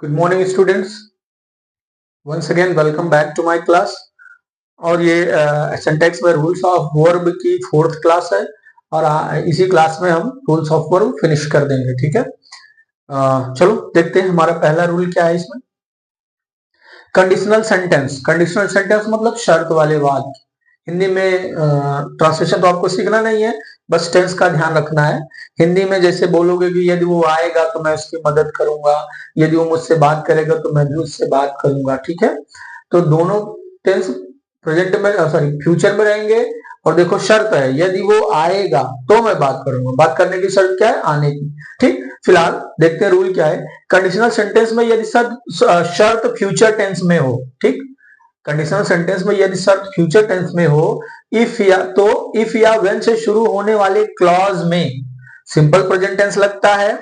Good morning students, once again welcome back to my class. और ये syntax में rules of verb की fourth class है और इसी क्लास में हम रूल्स ऑफ वर्ब फिनिश कर देंगे। ठीक है, चलो देखते हैं हमारा पहला रूल क्या है इसमें। Conditional sentence. कंडीशनल सेंटेंस मतलब शर्त वाले वाक्य। हिंदी में ट्रांसलेशन तो आपको सीखना नहीं है, बस टेंस का ध्यान रखना है। हिंदी में जैसे बोलोगे कि यदि वो आएगा तो मैं उसकी मदद करूंगा, यदि वो मुझसे बात करेगा तो मैं भी उससे बात करूंगा। ठीक है, तो दोनों टेंस प्रेजेंट में सॉरी फ्यूचर में रहेंगे। और देखो शर्त है, यदि वो आएगा तो मैं बात करूंगा। बात करने की शर्त क्या है? आने की। ठीक, फिलहाल देखते हैं रूल क्या है। कंडीशनल सेंटेंस में यदि शर्त फ्यूचर टेंस में हो, ठीक, कंडीशनल सेंटेंस में यदि शर्त फ्यूचर टेंस में हो, इफ या व्हेन से शुरू होने वाले क्लॉज में सिंपल प्रेजेंट टेंस लगता है,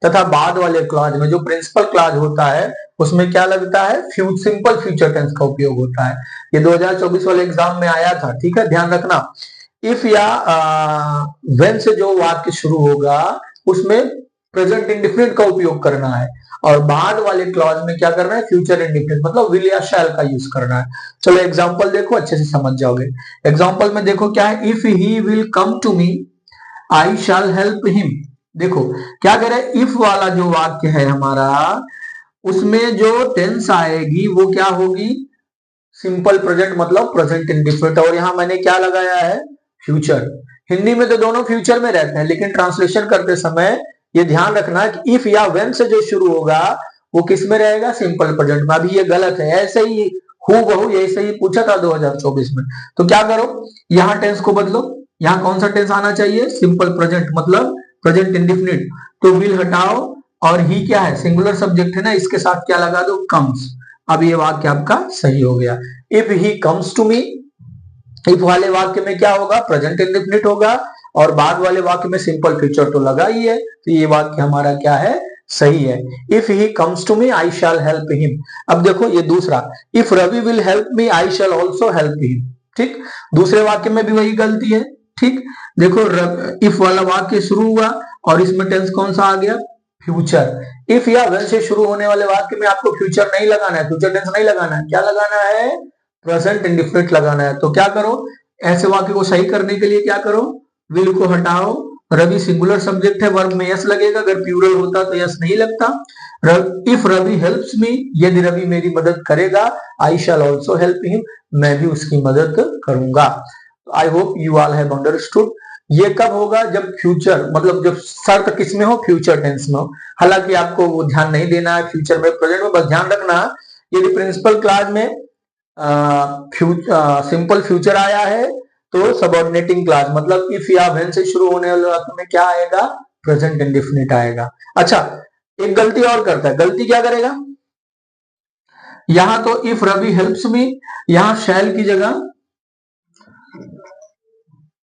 तथा बाद वाले क्लॉज में जो प्रिंसिपल क्लॉज होता है उसमें क्या लगता है? सिंपल फ्यूचर टेंस का उपयोग होता है। ये 2024 वाले एग्जाम में आया था। ठीक है, ध्यान रखना। इफ या व्हेन से जो वाक्य शुरू होगा उसमें प्रेजेंट इंडिफिनिट का उपयोग करना है, और बाद वाले क्लॉज में क्या करना है? फ्यूचर इंडिफिनिट मतलब विल या शैल का यूज करना है। चलो एग्जांपल देखो, अच्छे से समझ जाओगे। एग्जांपल में देखो क्या है, if he will come to me I shall help him. देखो क्या करे, इफ वाला जो वाक्य है हमारा, उसमें जो टेंस आएगी वो क्या होगी? सिंपल प्रेजेंट मतलब प्रेजेंट इंडिफिनिट। और यहां मैंने क्या लगाया है? फ्यूचर। हिंदी में तो दोनों फ्यूचर में रहते हैं, लेकिन ट्रांसलेशन करते समय ये ध्यान रखना कि इफ या व्हेन से जो शुरू होगा वो किस में रहेगा? सिंपल प्रेजेंट में। अभी ये गलत है, ऐसे ही हूबहू ऐसे ही पूछा था 2024 में। तो क्या करो, यहाँ टेंस को बदलो। यहाँ कौन सा टेंस आना चाहिए? सिंपल प्रेजेंट मतलब प्रेजेंट इंडिफिनिट। तो विल हटाओ और ही क्या है? सिंगुलर सब्जेक्ट है ना, इसके साथ क्या लगा दो? कम्स। अब ये वाक्य आपका सही हो गया। If he comes to me, if वाले वाक्य में क्या होगा? प्रेजेंट इंडेफिनिट होगा, और बाद वाले वाक्य में सिंपल फ्यूचर तो लगा ही है, तो ये वाक्य हमारा क्या है? सही है। If he comes to me I shall help him. अब देखो ये दूसरा, if Ravi will help me I shall also help him. ठीक, दूसरे वाक्य में भी वही गलती है। ठीक, देखो इफ वाला वाक्य शुरू हुआ और इसमें टेंस कौन सा आ गया? फ्यूचर। इफ या व्हेन से शुरू होने वाले वाक्य में आपको फ्यूचर नहीं लगाना है, फ्यूचर टेंस नहीं लगाना है, क्या लगाना है? प्रेजेंट इंडिफिनिट लगाना है। तो क्या करो, ऐसे वाक्य को सही करने के लिए क्या करो? विल को हटाओ, रवि सिंगुलर सब्जेक्ट है, वर्ब में यस लगेगा, अगर प्लूरल होता तो यस नहीं लगता। इफ रवि हेल्प्स मी, यदि रवि मेरी मदद करेगा, आई शैल ऑल्सो हेल्प हिम, मैं भी उसकी मदद करूंगा। आई hope you all have understood. ये कब होगा? जब फ्यूचर मतलब जब शर्त किस में हो? फ्यूचर टेंस में हो। हालांकि आपको वो ध्यान नहीं देना है फ्यूचर में प्रेजेंट में, बस ध्यान रखना यदि प्रिंसिपल क्लॉज में सिंपल फ्यूचर आया है तो सबऑर्डिनेटिंग क्लॉज मतलब इफ या व्हेन से शुरू होने वाले वाक्य में क्या आएगा? प्रेजेंट इंडेफिनिट आएगा। अच्छा, एक गलती और करता है। गलती क्या करेगा? यहां तो इफ रवि हेल्प्स मी, यहां शैल की जगह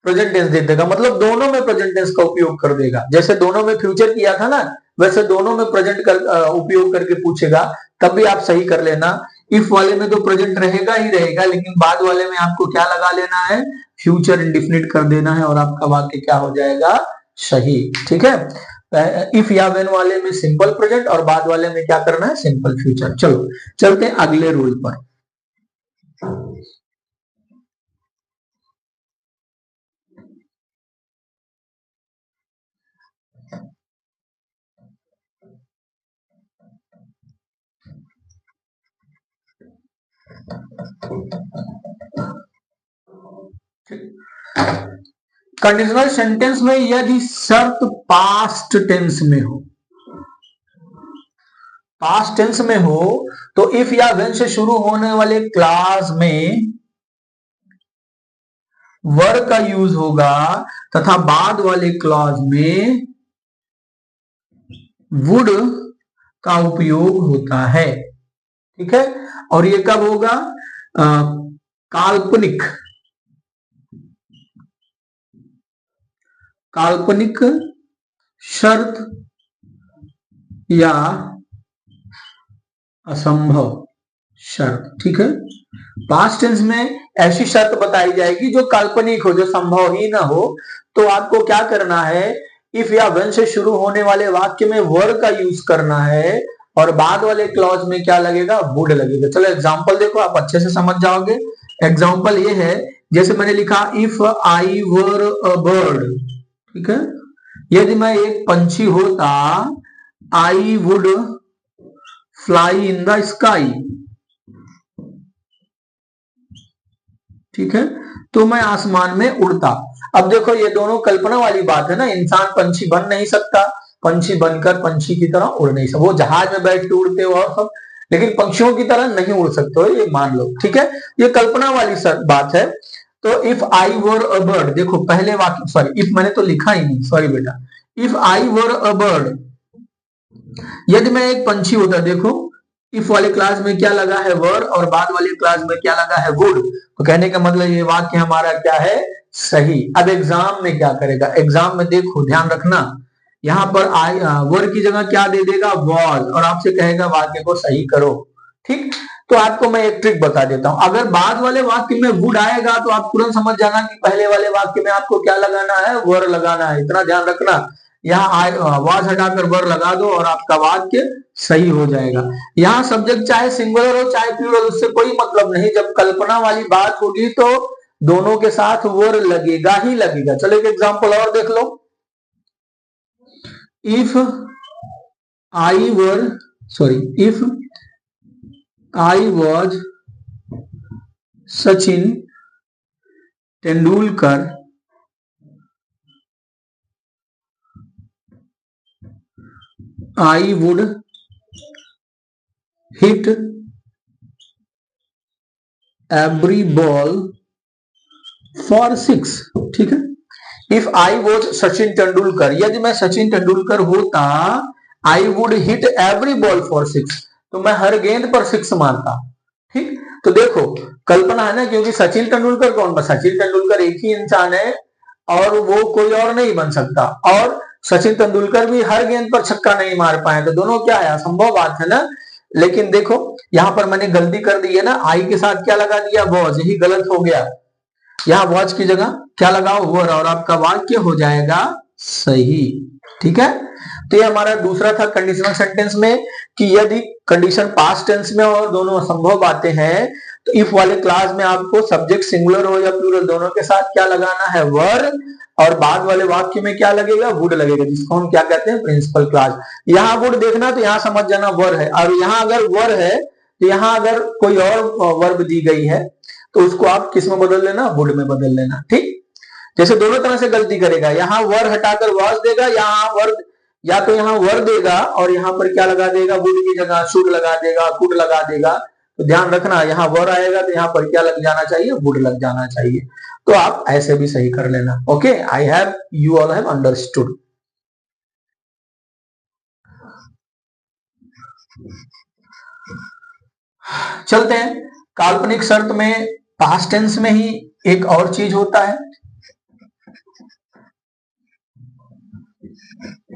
प्रेजेंट टेंस दे देगा, मतलब दोनों में प्रेजेंट टेंस का उपयोग कर देगा। जैसे दोनों में फ्यूचर किया था ना, वैसे दोनों में प्रेजेंट कर उपयोग करके पूछेगा, तब भी आप सही कर लेना। इफ वाले में तो प्रेजेंट रहेगा ही रहेगा, लेकिन बाद वाले में आपको क्या लगा लेना है? फ्यूचर इंडिफिनिट कर देना है, और आपका वाक्य क्या हो जाएगा? सही। ठीक है, इफ या व्हेन वाले में सिंपल प्रेजेंट और बाद वाले में क्या करना है? Simple future. चलो चलते हैं अगले रूल पर। कंडीशनल सेंटेंस में यदि शर्त पास्ट टेंस में हो, पास्ट टेंस में हो, तो इफ या व्हेन से शुरू होने वाले क्लास में वर का यूज होगा, तथा बाद वाले क्लॉज में वुड का उपयोग होता है। ठीक है, और ये कब होगा? काल्पनिक काल्पनिक शर्त या असंभव शर्त। ठीक है, पास्ट टेंस में ऐसी शर्त बताई जाएगी जो काल्पनिक हो, जो संभव ही ना हो। तो आपको क्या करना है? इफ या व्हेन से शुरू होने वाले वाक्य में वर का यूज करना है, और बाद वाले क्लॉज में क्या लगेगा, वुड लगेगा। चलो एग्जांपल देखो, आप अच्छे से समझ जाओगे। एग्जांपल ये है, जैसे मैंने लिखा if I were a bird, ठीक है, यदि मैं एक पंछी होता, I would fly in the sky, ठीक है, तो मैं आसमान में उड़ता। अब देखो ये दोनों कल्पना वाली बात है ना, इंसान पंछी बन नहीं सकता, पंछी बनकर पंछी की तरह उड़ नहीं सकता, वो जहाज में बैठ के उड़ते हो और सब, लेकिन पंछियों की तरह नहीं उड़ सकते हो, ये मान लो, ठीक है, ये कल्पना वाली बात है। तो if I were a bird, देखो पहले वाक्य, सॉरी इफ मैंने तो लिखा ही नहीं, सॉरी बेटा, if I were a bird, यदि मैं एक पंछी होता, देखो इफ वाले क्लास में क्या लगा है, वर, और बाद वाले क्लास में क्या लगा है, वुड। तो कहने का मतलब ये वाक्य हमारा क्या है, सही। अब एग्जाम में क्या करेगा, एग्जाम में देखो ध्यान रखना, यहां पर आई वर की जगह क्या दे देगा, वॉज, और आपसे कहेगा वाक्य को सही करो, ठीक। तो आपको मैं एक ट्रिक बता देता हूं, अगर बाद वाले वाक्य में वुड आएगा तो आप तुरंत समझ जाना कि पहले वाले वाक्य में आपको क्या लगाना है, वर लगाना है, इतना ध्यान रखना। यहाँ वाज हटाकर वर लगा दो और आपका वाक्य सही हो जाएगा। यहाँ सब्जेक्ट चाहे सिंगुलर हो चाहे प्लूरल, उससे कोई मतलब नहीं, जब कल्पना वाली बात होगी तो दोनों के साथ वर लगेगा ही लगेगा। चलो एक एग्जांपल और देख लो, if I were, sorry if I was Sachin Tendulkar, I would hit every ball for 6, ठीक है। If I was Sachin Tendulkar, यदि मैं सचिन तेंदुलकर होता, I would hit every ball for 6, तो मैं हर गेंद पर 6 मारता, ठीक। तो देखो कल्पना है ना, क्योंकि सचिन तेंदुलकर कौन, बस सचिन तेंदुलकर एक ही इंसान है और वो कोई और नहीं बन सकता, और सचिन तेंदुलकर भी हर गेंद पर छक्का नहीं मार पाए, तो दोनों क्या है, असंभव बात है ना। लेकिन देखो यहां पर मैंने गलती कर दी है ना, आई के साथ क्या लगा दिया, वॉज, यही गलत हो गया। यहां वॉच की जगह क्या लगाओ, वर, और आपका वाक्य हो जाएगा सही, ठीक है। तो ये हमारा दूसरा था कंडीशनल सेंटेंस में, कि यदि कंडीशन पास्ट टेंस में और दोनों असंभव बातें हैं, तो इफ वाले क्लास में आपको सब्जेक्ट सिंगुलर हो या प्लूरल दोनों के साथ क्या लगाना है, वर, और बाद वाले वाक्य में क्या लगेगा, वुड लगेगा, जिसको हम क्या कहते हैं, प्रिंसिपल क्लास। यहाँ वुड देखना तो यहाँ समझ जाना वर है, और यहाँ अगर वर है तो यहाँ अगर कोई और वर्ब दी गई है तो उसको आप किस में बदल लेना, वुड में बदल लेना, ठीक। जैसे दोनों तरह से गलती करेगा, यहाँ वर हटाकर वॉज देगा, यहाँ वर, या तो यहाँ वर देगा और यहाँ पर क्या लगा देगा, वुड की जगह शुड लगा देगा, कुड लगा देगा। तो ध्यान रखना, यहाँ वर आएगा तो यहाँ पर क्या लग जाना चाहिए, वुड लग जाना चाहिए। तो आप ऐसे भी सही कर लेना। Okay, I have, you all have understood. चलते हैं, काल्पनिक शर्त में पास्ट टेंस में ही एक और चीज होता है,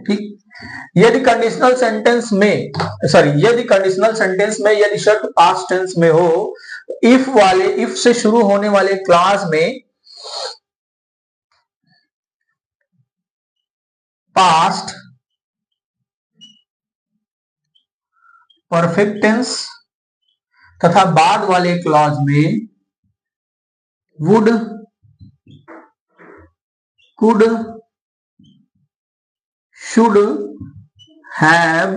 ठीक। यदि कंडीशनल सेंटेंस में, सॉरी यदि कंडीशनल सेंटेंस में यदि शर्त पास्ट टेंस में हो, इफ वाले, इफ से शुरू होने वाले क्लास में पास्ट परफेक्ट टेंस तथा बाद वाले क्लॉज में would, could, should, have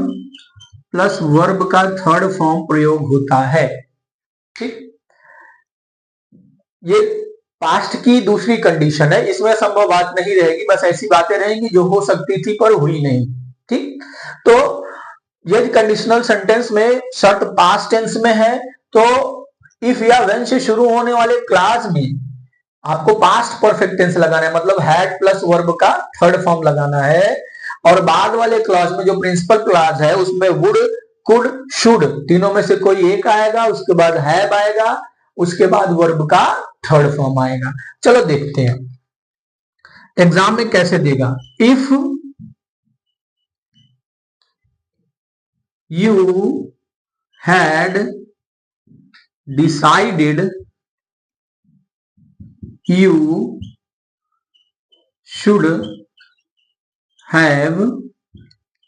plus verb का थर्ड फॉर्म प्रयोग होता है, ठीक। ये पास्ट की दूसरी कंडीशन है, इसमें संभव बात नहीं रहेगी, बस ऐसी बातें रहेंगी जो हो सकती थी पर हुई नहीं, ठीक। तो यदि कंडीशनल सेंटेंस में शर्त पास्ट टेंस में है तो इफ या व्हेन से शुरू होने वाले क्लास में आपको पास्ट परफेक्ट टेंस लगाना है, मतलब हैड प्लस वर्ब का थर्ड फॉर्म लगाना है, और बाद वाले क्लॉज में जो प्रिंसिपल क्लॉज है उसमें वुड, कुड, शुड तीनों में से कोई एक आएगा, उसके बाद हैव आएगा, उसके बाद वर्ब का थर्ड फॉर्म आएगा। चलो देखते हैं एग्जाम में कैसे देगा। If you had decided you should have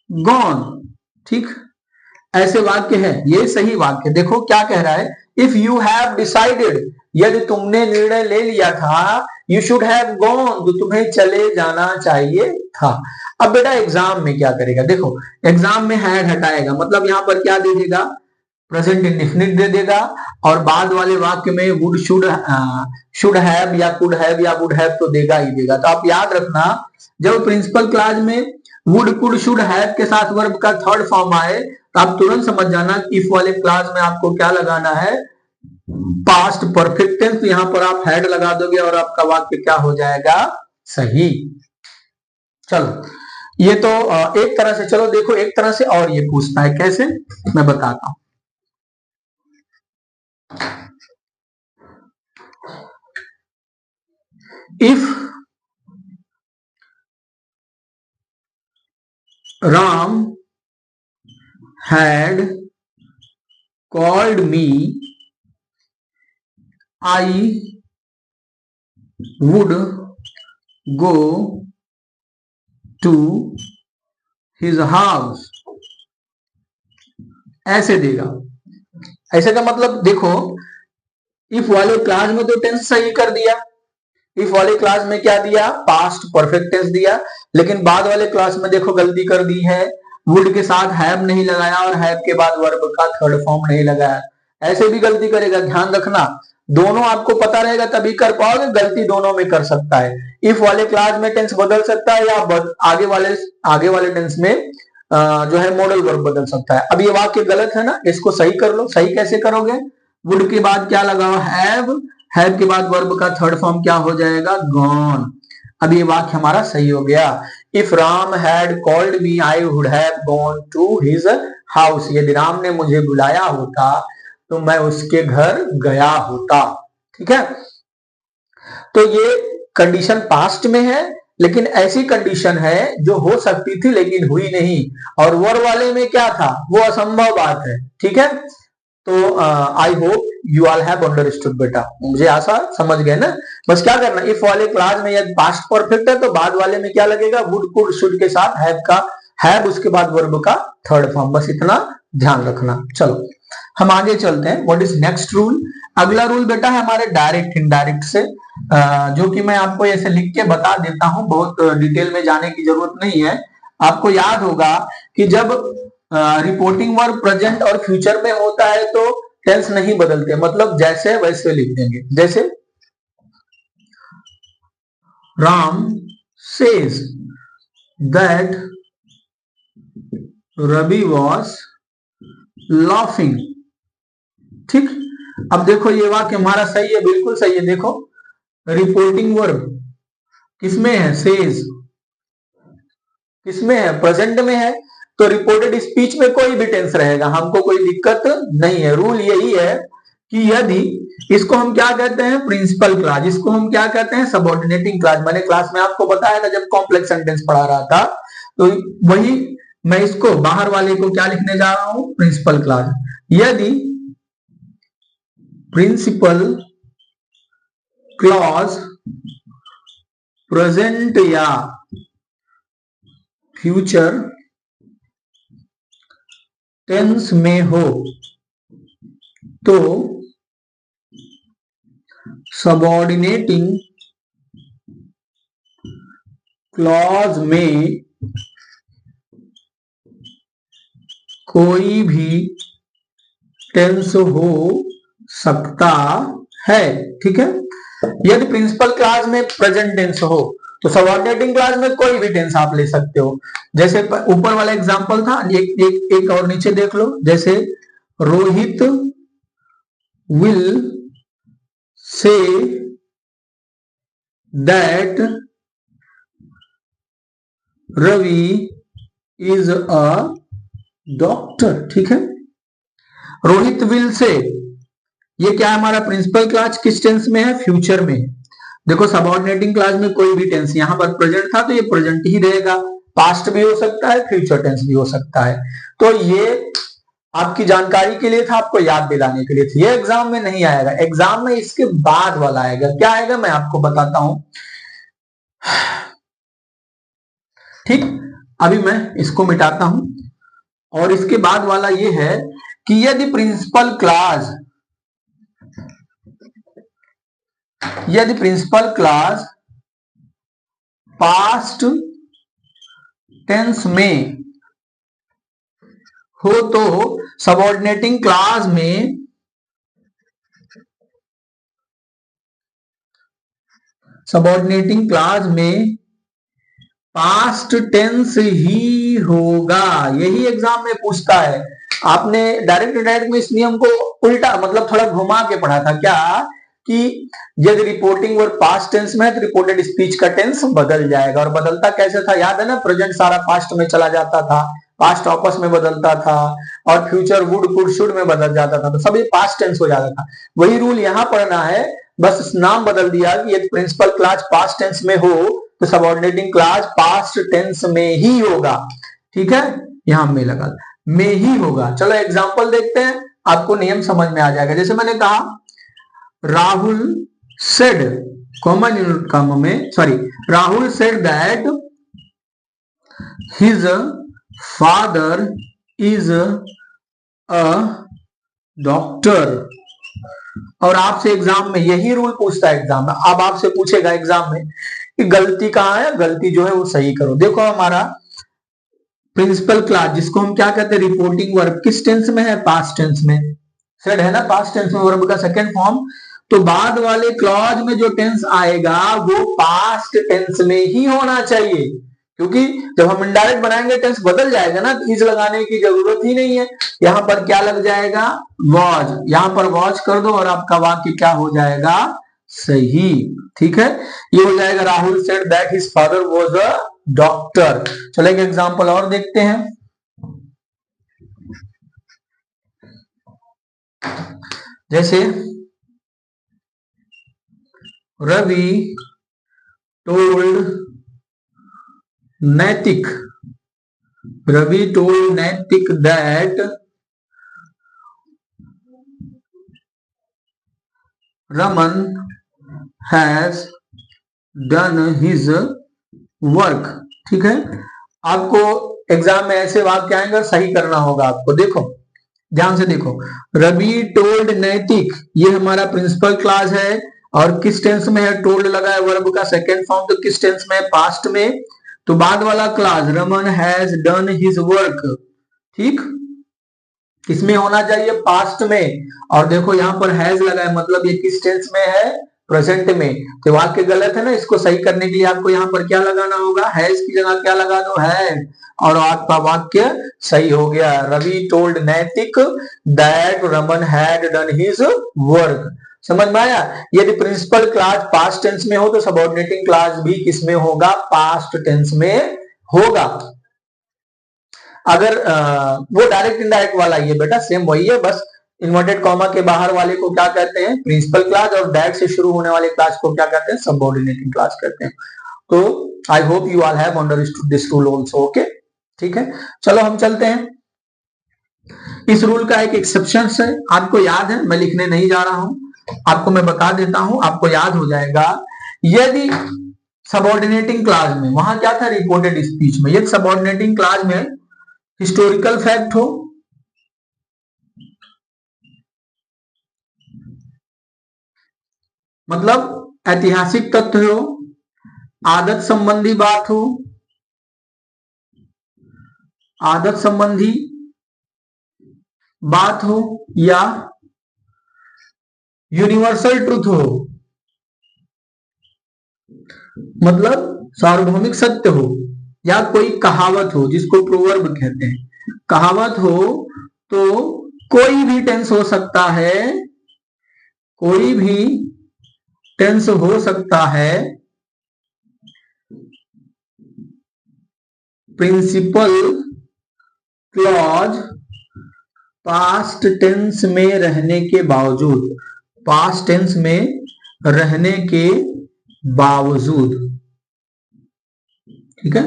gone, ठीक। ऐसे वाक्य है, ये सही वाक्य। देखो क्या कह रहा है, इफ यू हैव डिसाइडेड, यदि तुमने निर्णय ले लिया था, यू शुड हैव गॉन, तो तुम्हें चले जाना चाहिए था। अब बेटा एग्जाम में क्या करेगा, देखो एग्जाम में हैड हटाएगा, मतलब यहां पर क्या दे देगा, प्रेजेंट इंडेफिनिट दे देगा, और बाद वाले वाक्य में वुड शुड हैव या कुड हैव या वुड हैव तो देगा ही देगा। तो आप याद रखना, जब प्रिंसिपल क्लॉज में वुड कुड शुड हैव के साथ वर्ब का थर्ड फॉर्म आए, तो आप तुरंत समझ जाना इफ वाले क्लॉज में आपको क्या लगाना है, पास्ट परफेक्ट टेंस। यहां पर आप हैड लगा दोगे और आपका वाक्य क्या हो जाएगा, सही। चलो ये तो एक तरह से, चलो देखो एक तरह से और ये पूछता है, कैसे मैं बताता हूं। If Ram had called me, I would go to his house, ऐसे देगा। ऐसे का मतलब देखो, इफ वाले क्लास में तो टेंस सही कर दिया, इफ वाले क्लास में क्या दिया, पास्ट परफेक्ट टेंस दिया, लेकिन बाद वाले क्लास में देखो गलती कर दी है, वुड के साथ हैव नहीं लगाया और हैव के बाद वर्ब का थर्ड फॉर्म नहीं लगाया। ऐसे भी गलती करेगा, ध्यान रखना, दोनों आपको पता रहेगा तभी कर पाओगे, गलती दोनों में कर सकता है। इफ वाले क्लास में टेंस बदल सकता है, या आगे वाले टेंस में जो है मॉडल वर्ब बदल सकता है। अब ये वाक्य गलत है ना, इसको सही कर लो। सही कैसे करोगे, वुड के बाद क्या लगाओ, हैव के बाद वर्ब का थर्ड फॉर्म क्या हो जाएगा, गॉन। अब ये वाक्य हमारा सही हो गया। If Ram had called me I would have gone to his house, यदि राम ने मुझे बुलाया होता तो मैं उसके घर गया होता। ठीक है, तो ये कंडीशन पास्ट में है, लेकिन ऐसी कंडीशन है जो हो सकती थी लेकिन हुई नहीं, और वर वाले में क्या था, वो असंभव बात है। ठीक है, तो आई hope you all have understood बेटा, मुझे आशा समझ गए ना। बस क्या करना, इफ वाले क्लास में यदि पास्ट परफेक्ट है तो बाद वाले में क्या लगेगा, वुड कुड शुड के साथ हैव उसके बाद वर्ब का थर्ड फॉर्म, बस इतना ध्यान रखना। चलो हम आगे चलते हैं। व्हाट इज नेक्स्ट रूल, अगला रूल बेटा है हमारे डायरेक्ट इनडायरेक्ट से, जो कि मैं आपको ऐसे लिख के बता देता हूं, बहुत डिटेल में जाने की जरूरत नहीं है। आपको याद होगा कि जब रिपोर्टिंग वर्ब प्रेजेंट और फ्यूचर में होता है तो टेंस नहीं बदलते, मतलब जैसे वैसे लिख देंगे। जैसे Ram says that Ravi was laughing. ठीक, अब देखो ये वाक्य हमारा सही है, बिल्कुल सही है। देखो रिपोर्टिंग वर्ब किसमें है, सेज किसमें है, प्रेजेंट में है, तो रिपोर्टेड स्पीच में कोई भी टेंस रहेगा, हमको कोई दिक्कत नहीं है। रूल यही है कि यदि इसको हम क्या कहते हैं, प्रिंसिपल क्लास, इसको हम क्या कहते हैं, सबऑर्डिनेटिंग क्लास। मैंने क्लास में आपको बताया था जब कॉम्प्लेक्स सेंटेंस पढ़ा रहा था, तो वही मैं इसको बाहर वाले को क्या लिखने जा रहा हूं, प्रिंसिपल क्लास। यदि प्रिंसिपल क्लॉज प्रेजेंट या फ्यूचर टेंस में हो तो सबऑर्डिनेटिंग क्लॉज में कोई भी टेंस हो सकता है। ठीक है, यदि प्रिंसिपल क्लास में प्रेजेंट टेंस हो तो सबऑर्डिनेटिंग क्लास में कोई भी टेंस आप ले सकते हो। जैसे ऊपर वाला एग्जांपल था, एक और नीचे देख लो। जैसे Rohit will say that Ravi is a doctor. ठीक है, रोहित विल से, ये क्या है हमारा प्रिंसिपल क्लास, किस टेंस में है, फ्यूचर में। देखो सबऑर्डिनेटिंग क्लास में कोई भी टेंस, यहां पर प्रेजेंट था तो ये प्रेजेंट ही रहेगा, पास्ट भी हो सकता है, फ्यूचर टेंस भी हो सकता है। तो ये आपकी जानकारी के लिए था, आपको याद दिलाने के लिए था। ये एग्जाम में नहीं आएगा, एग्जाम में इसके बाद वाला आएगा। क्या आएगा मैं आपको बताता हूं। ठीक, अभी मैं इसको मिटाता हूं। और इसके बाद वाला ये है कि यदि प्रिंसिपल क्लास पास्ट टेंस में हो तो सबऑर्डिनेटिंग क्लास में पास्ट टेंस ही होगा। यही एग्जाम में पूछता है। आपने डायरेक्ट इनडायरेक्ट में इस नियम को उल्टा मतलब थोड़ा घुमा के पढ़ा था क्या कि यदि रिपोर्टिंग वर्ब पास्ट टेंस में है तो रिपोर्टेड स्पीच का टेंस बदल जाएगा। और बदलता कैसे था याद है ना, प्रेजेंट सारा पास्ट में चला जाता था, पास्ट ऑपस में बदलता था और फ्यूचर वुड कुड शुड में बदल जाता था, तो सब ये पास्ट टेंस हो जाता था। वही रूल यहां पढ़ना है, बस नाम बदल दिया कि यदि प्रिंसिपल क्लास पास्ट टेंस में हो तो सबऑर्डिनेटिंग क्लास पास्ट टेंस में ही होगा। ठीक है, यहां में लगा में ही होगा। चलो एग्जांपल देखते हैं, आपको नियम समझ में आ जाएगा। जैसे मैंने कहा Rahul said Rahul said that his father is a doctor. और आपसे एग्जाम में यही रूल पूछता है। एग्जाम में अब आपसे पूछेगा एग्जाम में कि गलती कहां है, गलती जो है वो सही करो। देखो हमारा प्रिंसिपल क्लास जिसको हम क्या कहते हैं रिपोर्टिंग वर्ब, किस टेंस में है, पास्ट टेंस में। सेड है ना पास्ट टेंस में, वर्ब का सेकंड फॉर्म। तो बाद वाले क्लॉज में जो टेंस आएगा वो पास्ट टेंस में ही होना चाहिए, क्योंकि जब हम इनडायरेक्ट बनाएंगे टेंस बदल जाएगा ना, तो इज लगाने की जरूरत ही नहीं है। यहां पर क्या लग जाएगा, वॉज। यहां पर वॉच कर दो और आपका वाक्य क्या हो जाएगा, सही। ठीक है, ये हो जाएगा Rahul said that his father was a doctor. चलो एक एग्जांपल और देखते हैं। जैसे रवि टोल्ड नैतिक that Raman has done his work. ठीक है, आपको एग्जाम में ऐसे वाक्य आएंगे, सही करना होगा आपको। देखो ध्यान से देखो, रवि टोल्ड नैतिक, ये हमारा प्रिंसिपल क्लास है और किस टेंस में है, टोल्ड लगा है वर्ब का सेकेंड फॉर्म, तो किस टेंस में है, पास्ट में। तो बाद वाला class Raman has done his work, ठीक, किसमें होना चाहिए, पास्ट में। और देखो यहां पर हैज लगा है, मतलब ये किस टेंस में है, प्रेजेंट में। तो वाक्य गलत है ना, इसको सही करने के लिए आपको यहां पर क्या लगाना होगा, हैज की जगह क्या लगा दो, है, और आपका वाक्य सही हो गया। रवि टोल्ड नैतिक that Raman had done his work. समझ में आया। यदि प्रिंसिपल क्लास पास्ट टेंस में हो तो सबऑर्डिनेटिंग क्लास भी किसमें होगा, पास्ट टेंस में होगा। अगर वो डायरेक्ट इनडायरेक्ट वाला ये बेटा सेम वही है, बस इन्वर्टेड कॉमा के बाहर वाले को क्या कहते हैं, प्रिंसिपल क्लास, और डायरेक्ट से शुरू होने वाले क्लास को क्या कहते हैं, सबऑर्डिनेटिंग क्लास कहते हैं। तो आई hope you all have understood this rule also. Okay, ठीक है, चलो हम चलते हैं। इस रूल का एक एक्सेप्शन है, आपको याद है, मैं लिखने नहीं जा रहा हूं, आपको मैं बता देता हूं, आपको याद हो जाएगा। यदि सबऑर्डिनेटिंग क्लास में, वहां क्या था, रिपोर्टेड स्पीच में, यदि सबऑर्डिनेटिंग क्लास में हिस्टोरिकल फैक्ट हो, मतलब ऐतिहासिक तथ्य हो, आदत संबंधी बात हो, आदत संबंधी बात हो, या यूनिवर्सल ट्रुथ हो, मतलब सार्वभौमिक सत्य हो, या कोई कहावत हो जिसको प्रोवर्ब कहते हैं, कहावत हो, तो कोई भी टेंस हो सकता है, कोई भी टेंस हो सकता है प्रिंसिपल क्लॉज पास्ट टेंस में रहने के बावजूद, पास्ट टेंस में रहने के बावजूद। ठीक है,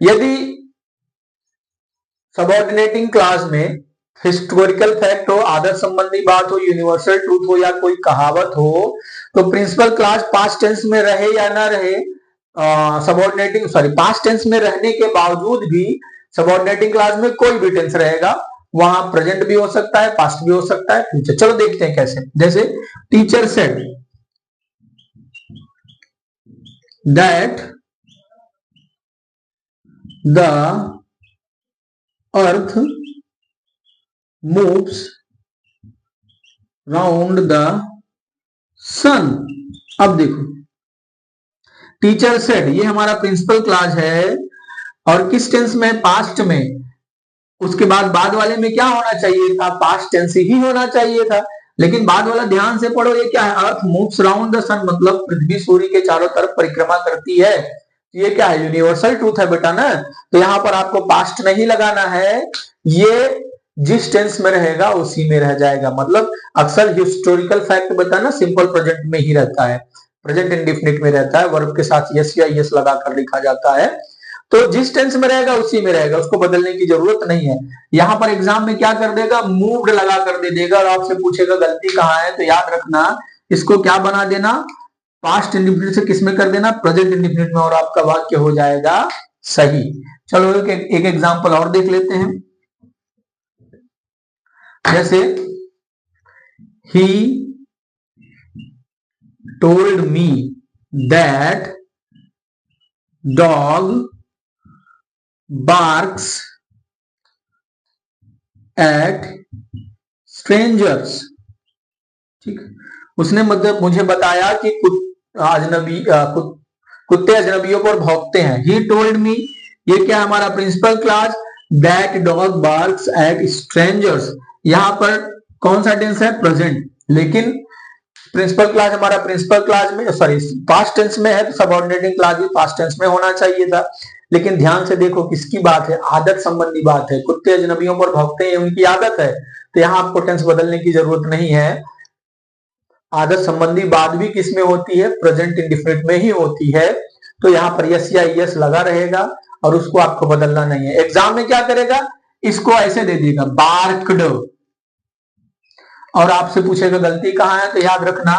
यदि सबऑर्डिनेटिंग क्लास में हिस्टोरिकल फैक्ट हो, आदत संबंधी बात हो, यूनिवर्सल ट्रूथ हो, या कोई कहावत हो, तो प्रिंसिपल क्लास पास्ट टेंस में रहे या ना रहे, सबऑर्डिनेटिंग सॉरी पास्ट टेंस में रहने के बावजूद भी सबऑर्डिनेटिंग क्लास में कोई भी टेंस रहेगा, वहां प्रेजेंट भी हो सकता है, पास्ट भी हो सकता है, फ्यूचर। चलो देखते हैं कैसे। जैसे teacher said that the earth moves round the sun. अब देखो टीचर सेड, ये हमारा प्रिंसिपल क्लास है और किस टेंस में? पास्ट में। उसके बाद वाले में क्या होना चाहिए था? पास्ट टेंस ही होना चाहिए था। लेकिन बाद वाला ध्यान से पढ़ो, ये क्या है? अर्थ मूव्स राउंड द सन, मतलब पृथ्वी सूर्य के चारों तरफ परिक्रमा करती है। ये क्या है? यूनिवर्सल ट्रूथ है बेटा ना। तो यहां पर आपको पास्ट नहीं लगाना है, ये जिस टेंस में रहेगा उसी में रह जाएगा। मतलब अक्सर हिस्टोरिकल फैक्ट बताना सिंपल प्रेजेंट में ही रहता है, प्रेजेंट इंडिफिनिट में रहता है, वर्ब के साथ यस या यस लगाकर लिखा जाता है। तो जिस टेंस में रहेगा उसी में रहेगा, उसको बदलने की जरूरत नहीं है। यहां पर एग्जाम में क्या कर देगा? मूव्ड लगा कर दे देगा और आपसे पूछेगा गलती कहां है, तो याद रखना इसको क्या बना देना? पास्ट इंडिफिनिट से किसमें कर देना? प्रेजेंट इंडिफिनिट में, और आपका वाक्य हो जाएगा सही। चलो एक एग्जांपल और देख लेते हैं। जैसे he told me that dog barks at strangers। ठीक, उसने मतलब मुझे बताया कि कुत्ते अजनबियों पर भौंकते हैं। he told me, ये क्या हमारा principal class? that dog barks at strangers, यहां पर कौन सा टेंस है? प्रेजेंट। लेकिन प्रिंसिपल क्लास हमारा प्रिंसिपल क्लास में सॉरी पास्ट टेंस में है, तो सबऑर्डिनेटिंग क्लास भी पास्ट टेंस में होना चाहिए था। लेकिन ध्यान से देखो किसकी बात है? आदत संबंधी बात है। कुत्ते अजनबियों पर भौंकते हैं, उनकी आदत है, तो यहाँ आपको टेंस बदलने की जरूरत नहीं है। आदत संबंधी बात भी किस में होती है? प्रेजेंट इंडिफिनिट में ही होती है। तो यहाँ पर यस या यस लगा रहेगा और उसको आपको बदलना नहीं है। एग्जाम में क्या करेगा? इसको ऐसे दे देगा बार्कड, और आपसे पूछेगा गलती कहां है, तो याद रखना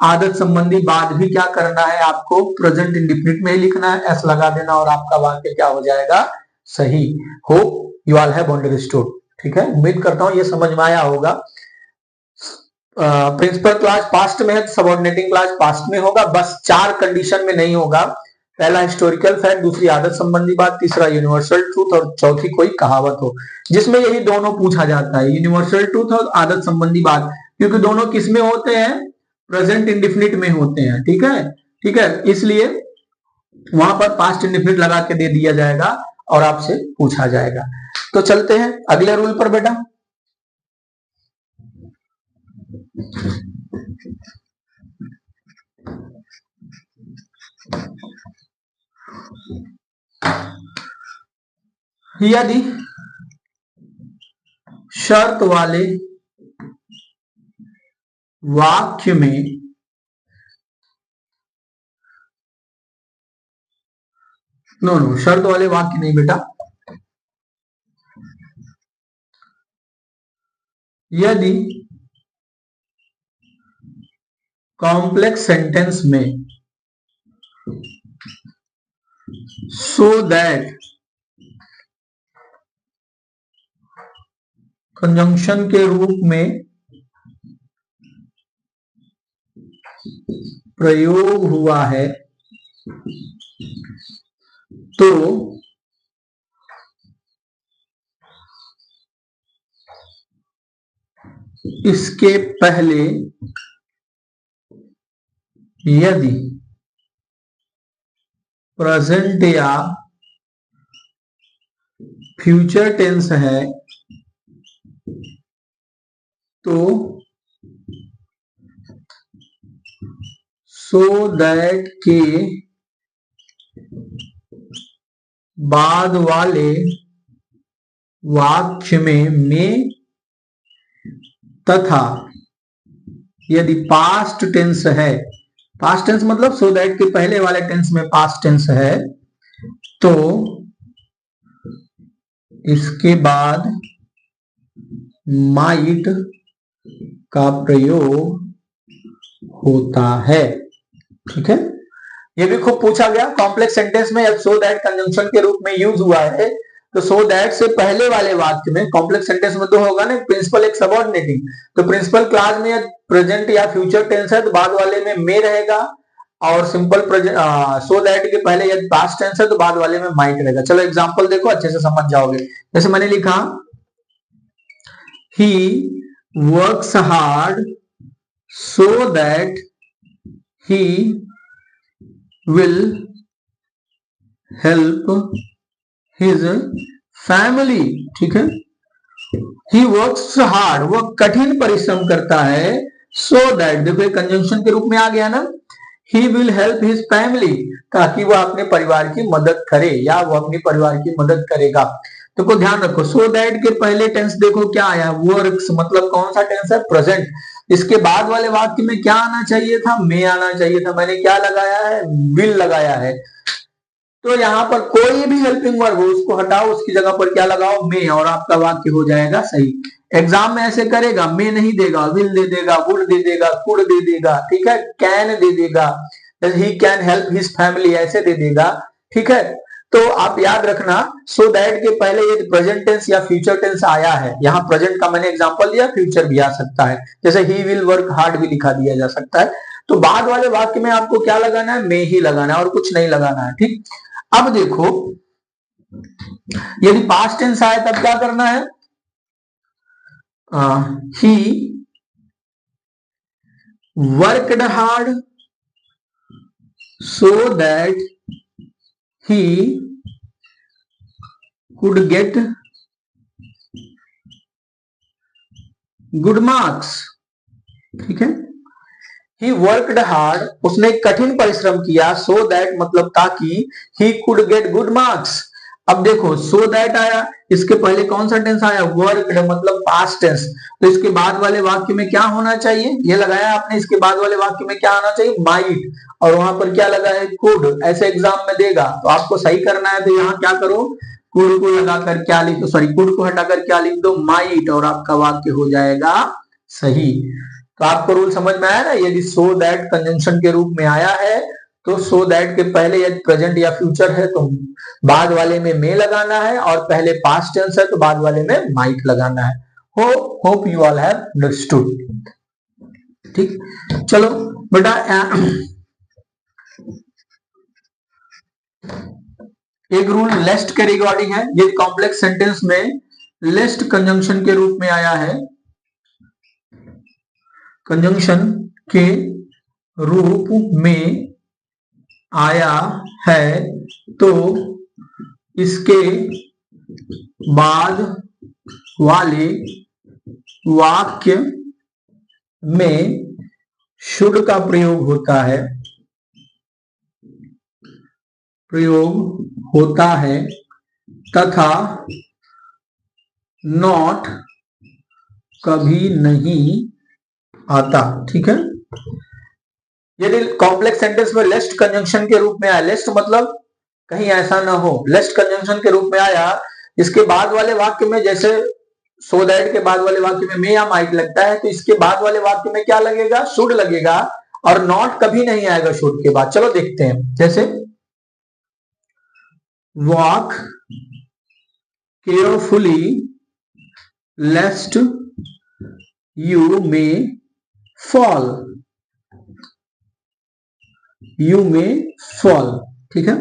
आदत संबंधी बात भी क्या करना है? आपको प्रेजेंट इंडिफिनिट में ही लिखना है, एस लगा देना और आपका वाक्य क्या हो जाएगा? सही। Hope you all have understood. ठीक है, उम्मीद करता हूं ये समझ में आया होगा। प्रिंसिपल क्लास पास्ट में है तो सबऑर्डिनेटिंग क्लास पास्ट में होगा, बस 4 कंडीशन में नहीं होगा। पहला हिस्टोरिकल फैक्ट, दूसरी आदत संबंधी बात, तीसरा यूनिवर्सल ट्रूथ और चौथी कोई कहावत हो, जिसमें यही दोनों पूछा जाता है, यूनिवर्सल ट्रूथ और आदत संबंधी बात, क्योंकि दोनों किस में होते हैं? प्रेजेंट इंडिफिनिट में होते हैं। ठीक है, ठीक है, इसलिए वहां पर पास्ट इंडिफिनिट लगा के दे दिया जाएगा और आपसे पूछा जाएगा। तो चलते हैं अगले रूल पर बेटा। यदि शर्त वाले वाक्य में नो शर्त वाले वाक्य नहीं बेटा, यदि कॉम्प्लेक्स सेंटेंस में सो दैट कंजंक्शन के रूप में प्रयोग हुआ है, तो इसके पहले यदि प्रेजेंट या फ्यूचर टेंस है तो सो दैट के बाद वाले वाक्य में तथा यदि पास्ट टेंस है, पास्ट टेंस मतलब सो दैट के पहले वाले टेंस में पास्ट टेंस है, तो इसके बाद माइट का प्रयोग होता है। ठीक है, ये भी खूब पूछा गया कॉम्प्लेक्स सेंटेंस में, जब सो दैट कंजंक्शन के रूप में यूज हुआ है तो सो दैट से पहले वाले वाक्य में, कॉम्प्लेक्स सेंटेंस में तो होगा ना प्रिंसिपल एक सबऑर्डिनेटिंग, तो प्रिंसिपल क्लास में प्रेजेंट या फ्यूचर टेंस है तो बाद वाले में मे रहेगा, और सिंपल सो दैट के पहले यदि पास्ट टेंस है तो बाद वाले में माइट रहेगा। चलो एग्जांपल देखो, अच्छे से समझ जाओगे। जैसे मैंने लिखा he works hard so that he will help his family, ठीक है। ही वर्क्स हार्ड, वह कठिन परिश्रम करता है, सो दैट देखो कंजंक्शन के रूप में आ गया ना, he will help his family, ताकि वह अपने परिवार की मदद करे या वो अपने परिवार की मदद करेगा। तो को ध्यान रखो, सो दैट के पहले टेंस देखो क्या आया, वर्क्स, मतलब कौन सा टेंस है, प्रेजेंट। इसके बाद वाले वाक्य में क्या आना चाहिए था, मे आना चाहिए था, मैंने क्या लगाया है, विल लगाया है। तो यहाँ पर कोई भी हेल्पिंग वर्ब हो उसको हटाओ, उसकी जगह पर क्या लगाओ, मे, और आपका वाक्य हो जाएगा सही। एग्जाम में ऐसे करेगा, मे नहीं देगा, विल दे देगा, वुड दे देगा, कुड दे देगा, ठीक है, कैन दे देगा, he can help his family ऐसे दे देगा, ठीक है। तो आप याद रखना, सो दैट के पहले ये प्रेजेंट टेंस या फ्यूचर टेंस आया है, यहाँ प्रेजेंट का मैंने एग्जांपल दिया, फ्यूचर भी आ सकता है, जैसे ही विल वर्क हार्ड भी लिखा दिया जा सकता है। तो बाद वाले वाक्य में आपको क्या लगाना है, मे ही लगाना है और कुछ नहीं लगाना है, ठीक। अब देखो यदि पास्ट टेंस आए तब क्या करना है, he worked hard so that he could get good marks, ठीक है। ही वर्कड हार्ड, उसने कठिन परिश्रम किया, सो दैट मतलब ताकि, he could get good marks. अब देखो सो दैट आया, इसके पहले कौन सा टेंस आया, वर्कड मतलब पास्ट टेंस, तो इसके बाद वाले वाक्य में क्या होना चाहिए, ये लगाया आपने, इसके बाद वाले वाक्य में क्या आना चाहिए, माइट, और वहां पर क्या लगा है, कुड। ऐसे एग्जाम में देगा तो आपको सही करना है, तो यहाँ क्या करो, कुड को लगाकर क्या लिख दो, सॉरी कुड को हटाकर क्या लिख दो, माइट, और आपका वाक्य हो जाएगा सही। तो आपको रूल समझ में आया ना, यदि सो दैट कंजंक्शन के रूप में आया है तो सो दैट के पहले यदि प्रेजेंट या फ्यूचर है तो बाद वाले में मे लगाना है, और पहले पास्ट टेंस है तो बाद वाले में माइट लगाना है। Hope you all have understood, ठीक। चलो बेटा, एक रूल लेस्ट के रिगार्डिंग है, ये कॉम्प्लेक्स सेंटेंस में लेस्ट कंजंक्शन के रूप में आया है, कंजंक्शन के रूप में आया है, तो इसके बाद वाले वाक्य में शुड का प्रयोग होता है, तथा नॉट कभी नहीं आता, ठीक है। यदि कॉम्प्लेक्स सेंटेंस में लेस्ट कंजंक्शन के रूप में आया, लेस्ट मतलब कहीं ऐसा ना हो, लेस्ट कंजंक्शन के रूप में आया, इसके बाद वाले वाक्य में जैसे सो दैट के बाद वाले वाक्य में मे या माइट लगता है, तो इसके बाद वाले वाक्य में क्या लगेगा, शुड लगेगा, और नॉट कभी नहीं आएगा शुड के बाद। चलो देखते हैं, जैसे walk carefully लेस्ट you may fall, ठीक है।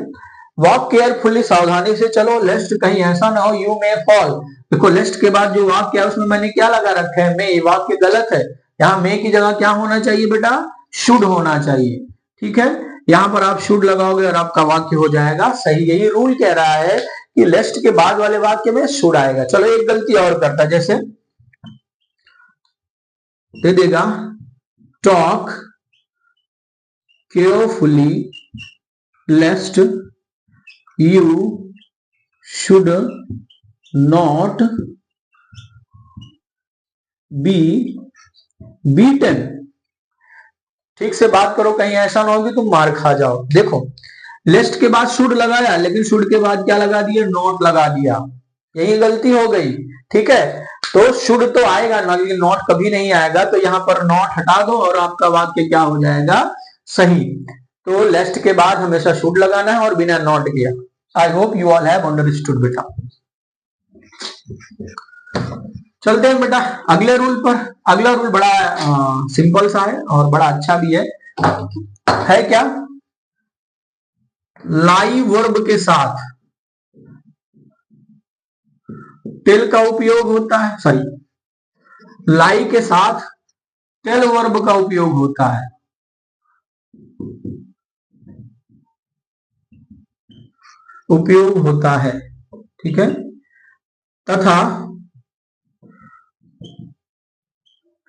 वॉक केयरफुली, सावधानी से चलो, लेस्ट कहीं ऐसा ना हो यू मे फॉल। देखो लेस्ट के बाद जो वाक्य है उसमें मैंने क्या लगा रखा है, मे, वाक्य गलत है, यहाँ मे की जगह क्या होना चाहिए बेटा, शुड होना चाहिए, ठीक है। यहाँ पर आप शुड लगाओगे और आपका वाक्य हो जाएगा सही। यही रूल कह रहा है कि लेस्ट के बाद वाले वाक्य में शुड आएगा। चलो एक गलती और करता, जैसे दे देगा talk carefully लेस्ट you should not be beaten. ठीक से बात करो, कहीं ऐसा ना हो कि तुम मार खा जाओ। देखो लिस्ट के बाद शुड लगाया, लेकिन शुड के बाद क्या लगा दिया, नॉट लगा दिया, यही गलती हो गई, ठीक है। तो शुड तो आएगा ना, लेकिन नॉट कभी नहीं आएगा, तो यहाँ पर नॉट हटा दो और आपका वाक्य क्या हो जाएगा, सही। तो लेस्ट के बाद हमेशा शुड लगाना है और बिना नॉट किया। आई hope you all have understood बेटा। चलते हैं बेटा अगले रूल पर। अगला रूल बड़ा सिंपल सा है और बड़ा अच्छा भी है क्या? लाई वर्ब के साथ टेल का उपयोग होता है, सॉरी लाई के साथ टेल वर्ब का उपयोग होता है। उपयोग होता है, ठीक है। तथा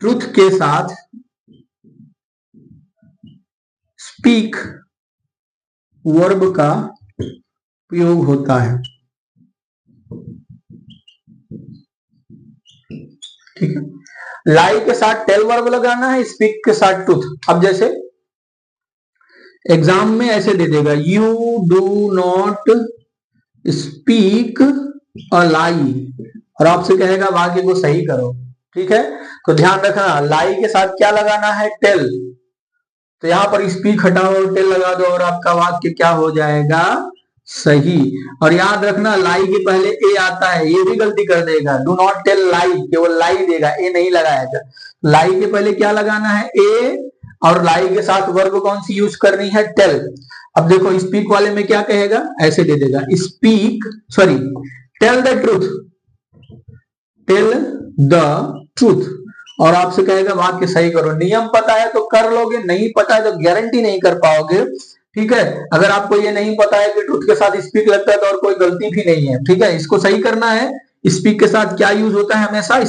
ट्रुथ के साथ स्पीक वर्ब का उपयोग होता है, ठीक है। लाई के साथ टेल वर्ब लगाना है, स्पीक के साथ ट्रुथ। अब जैसे एग्जाम में ऐसे दे देगा, you do not speak a lie, और आपसे कहेगा वाक्य को सही करो, ठीक है। तो ध्यान रखना लाई के साथ क्या लगाना है? टेल। तो यहां पर स्पीक हटाओ और टेल लगा दो और आपका वाक्य क्या हो जाएगा? सही। और याद रखना लाई के पहले ए आता है, ये भी गलती कर देगा। डू नॉट टेल लाई, केवल लाई देगा, ए नहीं लगाएगा। लाई के पहले क्या लगाना है? ए, और लाई के साथ वर्ब कौन सी यूज करनी है? टेल। अब देखो स्पीक वाले में क्या कहेगा? ऐसे दे देगा, speak sorry tell the truth, tell the truth, और आपसे कहेगा वाक्य सही करो। नियम पता है तो कर लोगे, नहीं पता है तो गारंटी नहीं कर पाओगे, ठीक है। अगर आपको ये नहीं पता है कि ट्रुथ के साथ स्पीक लगता है तो और कोई गलती भी नहीं है, ठीक है। इसको सही करना है। स्पीक के साथ क्या यूज होता है हमेशा?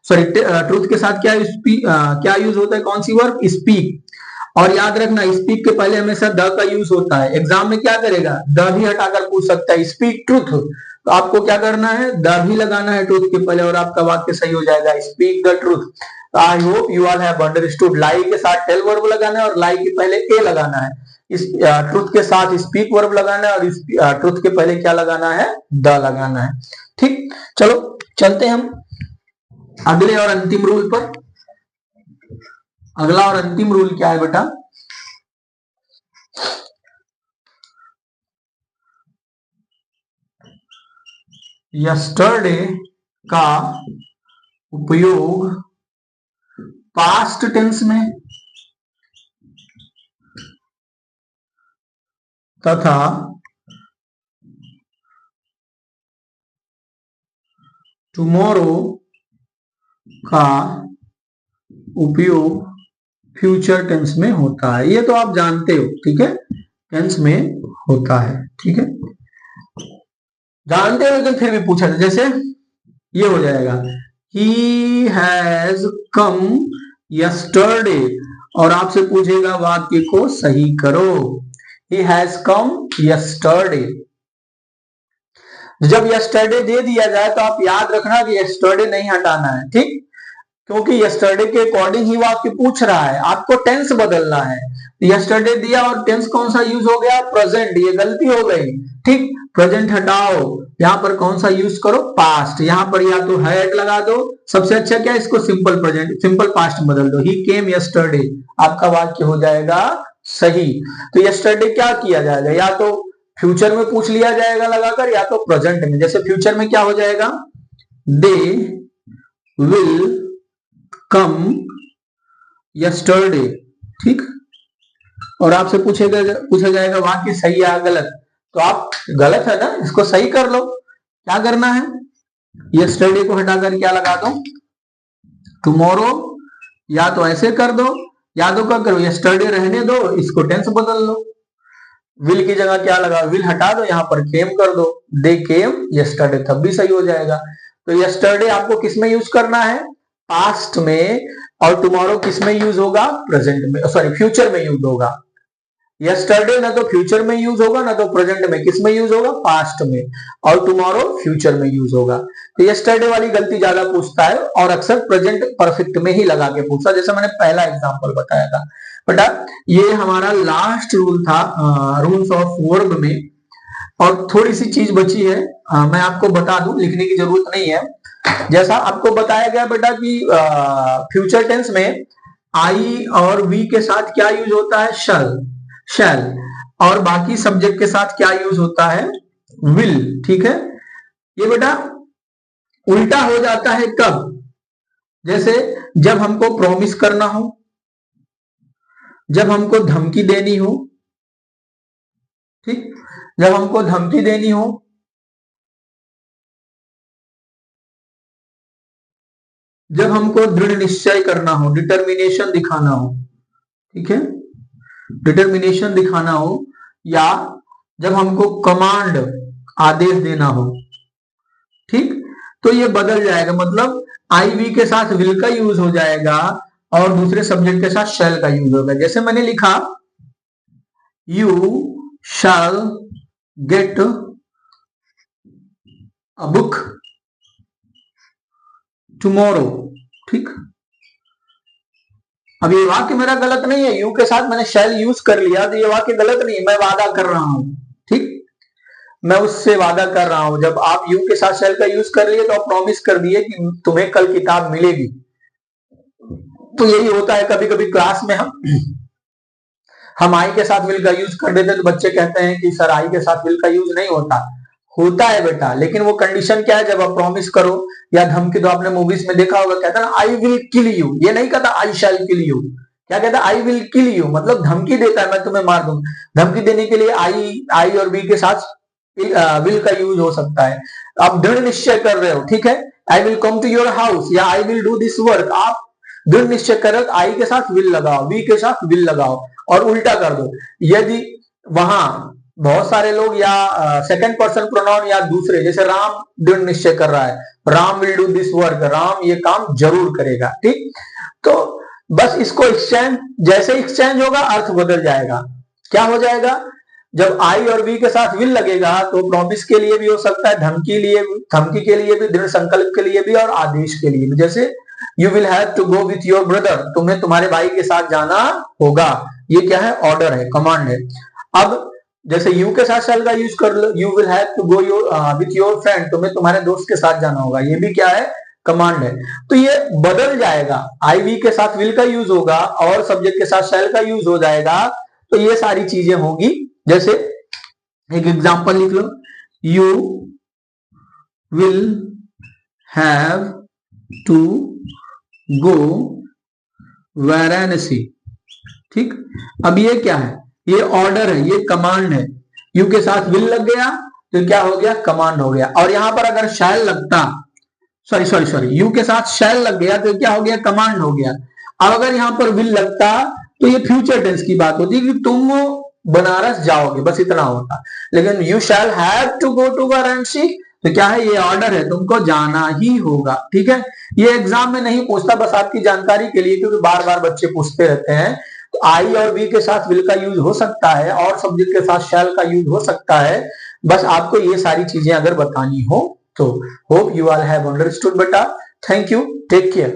सॉरी ट्रुथ के साथ क्या यूज होता है? कौन सी वर्ब? स्पीक। और याद रखना स्पीक के पहले हमेशा द का यूज होता है। एग्जाम में क्या करेगा? द भी हटाकर पूछ सकता है, स्पीक ट्रुथ, तो आपको क्या करना है? द भी लगाना है ट्रुथ के पहले और आपका वाक्य सही हो जाएगा, speak the truth. I hope you all have understood. Lie के साथ टेल वर्ब लगाना है और लाई के पहले ए लगाना है। इस ट्रुथ के साथ स्पीक वर्ब लगाना है और ट्रुथ के पहले क्या लगाना है? द लगाना है, ठीक। चलो चलते हम अगले और अंतिम रूल पर। अगला और अंतिम रूल क्या है बेटा? यस्टरडे का उपयोग पास्ट टेंस में तथा टुमारो का उपयोग फ्यूचर टेंस में होता है। ये तो आप जानते हो, ठीक है, टेंस में होता है, ठीक है, जानते हो, लेकिन फिर भी पूछा था। जैसे ये हो जाएगा, ही हैज कम यस्टरडे, और आपसे पूछेगा वाक्य को सही करो। He has come yesterday. जब यस्टरडे दे दिया जाए तो आप याद रखना कि यस्टरडे नहीं हटाना है, ठीक, क्योंकि यस्टरडे के अकॉर्डिंग ही वाक्य पूछ रहा है, आपको टेंस बदलना है। यस्टरडे दिया और टेंस कौन सा यूज हो गया? प्रेजेंट। ये गलती हो गई, ठीक। प्रेजेंट हटाओ, यहां पर कौन सा यूज करो? पास्ट। यहां पर या तो हैड लगा दो, सबसे अच्छा क्या, इसको सिंपल प्रेजेंट सिंपल पास्ट बदल दो। ही केम यस्टरडे, आपका वाक्य हो जाएगा सही। तो यस्टरडे क्या किया जाएगा? या तो फ्यूचर में पूछ लिया जाएगा लगाकर, या तो प्रेजेंट में। जैसे फ्यूचर में क्या हो जाएगा? दे विल कम यस्टरडे, ठीक। और आपसे पूछा जाएगा वाक्य सही या गलत, तो आप गलत है ना, इसको सही कर लो। क्या करना है? यस्टरडे को हटाकर क्या लगा दो? टुमारो। या तो ऐसे कर दो, या तो क्या करो, यस्टरडे रहने दो, इसको टेंस बदल लो। विल की जगह क्या लगा? विल हटा दो, यहां पर केम कर दो, दे केम यस्टरडे, तब भी सही हो जाएगा। तो यस्टरडे आपको किसमें यूज करना है? पास्ट में। और टुमारो किसमें यूज होगा? प्रेजेंट में, सॉरी फ्यूचर में यूज होगा। यस्टरडे ना तो फ्यूचर में यूज होगा, ना तो प्रेजेंट में, किसमें यूज होगा? पास्ट में। और टुमारो फ्यूचर में यूज होगा। तो यस्टरडे वाली गलती ज्यादा पूछता है और अक्सर प्रेजेंट परफेक्ट में ही लगा के पूछता, जैसे मैंने पहला एग्जांपल बताया था बेटा। ये हमारा लास्ट रूल था रूल्स ऑफ वर्ब में, और थोड़ी सी चीज बची है, मैं आपको बता दूं, लिखने की जरूरत नहीं है। जैसा आपको बताया गया बेटा कि फ्यूचर टेंस में आई और वी के साथ क्या यूज होता है? शल। शैल, और बाकी सब्जेक्ट के साथ क्या यूज होता है, विल। ठीक है, ये बेटा उल्टा हो जाता है कब, जैसे जब हमको प्रॉमिस करना हो, जब हमको धमकी देनी हो, ठीक, जब हमको धमकी देनी हो, जब हमको दृढ़ निश्चय करना हो, डिटर्मिनेशन दिखाना हो, ठीक है, डिटर्मिनेशन दिखाना हो, या जब हमको कमांड आदेश देना हो, ठीक, तो ये बदल जाएगा, मतलब आई वी के साथ विल का यूज हो जाएगा और दूसरे सब्जेक्ट के साथ शैल का यूज होगा। जैसे मैंने लिखा you shall get a book tomorrow, ठीक। अब ये वाक्य मेरा गलत नहीं है, यू के साथ मैंने शैल यूज कर लिया तो ये वाक्य गलत नहीं है, मैं वादा कर रहा हूं, ठीक, मैं उससे वादा कर रहा हूं। जब आप यू के साथ शैल का यूज कर लिए तो आप प्रॉमिस कर दिए कि तुम्हें कल किताब मिलेगी। तो यही होता है, कभी कभी क्लास में हम आई के साथ विल का यूज कर देते तो बच्चे कहते हैं कि सर आई के साथ विल का यूज नहीं होता। होता है बेटा, लेकिन वो कंडीशन क्या है, जब आप प्रॉमिस करो या धमकी दो। आपने मूवीज में देखा होगा, कहता है ना आई विल किल यू, ये नहीं कहता आई शैल किल यू, क्या कहता है आई विल किल यू, मतलब धमकी देता है मैं तुम्हें मार दूंगा। धमकी देने के लिए आई और बी के साथ विल का यूज हो सकता है। आप दृढ़ निश्चय कर रहे हो, ठीक है, I will come to your house या I will do this work, आप दृढ़ निश्चय कर रहे हो, आई के साथ विल लगाओ, बी के साथ विल लगाओ और उल्टा कर दो। यदि वहां बहुत सारे लोग या सेकंड पर्सन प्रोनाउन या दूसरे, जैसे राम दृढ़ निश्चय कर रहा है, Ram will do this work, Ram ये काम जरूर करेगा, ठीक। तो बस इसको एक्सचेंज, जैसे एक्सचेंज होगा अर्थ बदल जाएगा। क्या हो जाएगा, जब आई और बी के साथ विल लगेगा तो प्रॉमिस के लिए भी हो सकता है, धमकी के लिए भी, दृढ़ संकल्प के लिए भी और आदेश के लिए भी। जैसे you will have to go with your brother, तुम्हें तुम्हारे भाई के साथ जाना होगा, ये क्या है, ऑर्डर है, कमांड है। अब जैसे यू के साथ शैल का यूज कर लो, you will have to go with your friend, तुम्हें तुम्हारे दोस्त के साथ जाना होगा, ये भी क्या है, कमांड है। तो ये बदल जाएगा, आई वी के साथ विल का यूज होगा और सब्जेक्ट के साथ शैल का यूज हो जाएगा। तो ये सारी चीजें होंगी। जैसे एक एग्जांपल लिख लो, you will have to go Varanasi, ठीक। अब ये क्या है, ये ऑर्डर है, ये कमांड है। यू के साथ विल लग गया तो क्या हो गया, कमांड हो गया। और यहां पर अगर शैल लगता, सॉरी यू के साथ शैल लग गया तो क्या हो गया, कमांड हो गया। अब अगर यहां पर विल लगता तो ये फ्यूचर टेंस की बात होती कि तुम बनारस जाओगे, बस इतना होता। लेकिन you shall have to go to Varanasi तो क्या है, ये ऑर्डर है, तुमको जाना ही होगा, ठीक है। ये एग्जाम में नहीं पूछता, बस आपकी जानकारी के लिए, क्योंकि बार बार बच्चे पूछते रहते हैं। तो आई और बी के साथ विल का यूज हो सकता है और सब्जेक्ट के साथ शैल का यूज हो सकता है। बस आपको ये सारी चीजें अगर बतानी हो तो। Hope you all have understood बेटा। Thank you, take care.